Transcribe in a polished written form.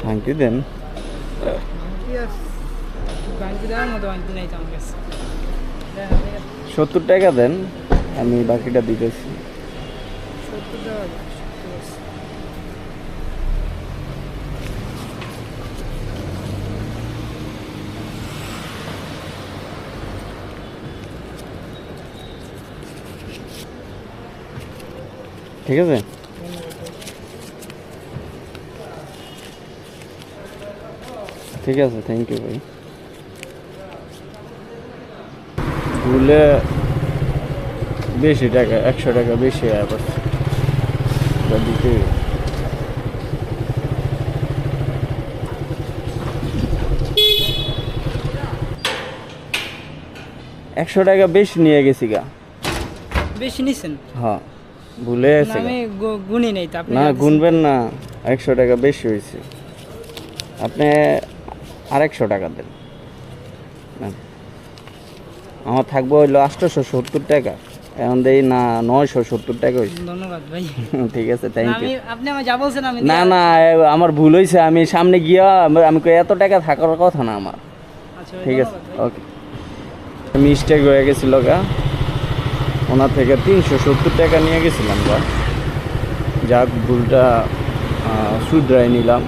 ভাঙতি দেন। ভাঙতি দেওয়ার মতো ভাঙতি নেই তো আমার কাছে। 70 টাকা দেন, আমি বাকিটা দিতেছি। 70 দেওয়া যায়, ঠিক আছে। ঠিক আছে, ঠিক আছে, থ্যাংক ইউ ভাই। ভুলে বেশি টাকা, 100 টাকা বেশি আয় করছে, দিতে 100 টাকা বেশি নিয়ে গেছি গা। বেশি নিছেন? হ্যাঁ, ভুলে গেছে। আমি গুনি নেই তো, আপনি না গুনবেন না, 100 টাকা বেশি হয়েছে, আপনি আর 100 টাকা দেন। আমার থাকবো হইলো 870 টাকা, এখন দেই না 970 টাকা হয়েছে। ধন্যবাদ ভাই। ঠিক আছে, থ্যাংক ইউ। আপনি আমার যা বলছেন আমি না না, আমার ভুল হয়েছে, আমি সামনে গিয়া আমি কই এত টাকা থাকার কথা না আমার। আচ্ছা ঠিক আছে, ওকে। মিস্টেক হয়ে গেছিল গা, ওনার থেকে 370 টাকা নিয়ে গেছিলাম গা, যাক ভুলটা শুধরাই নিলাম।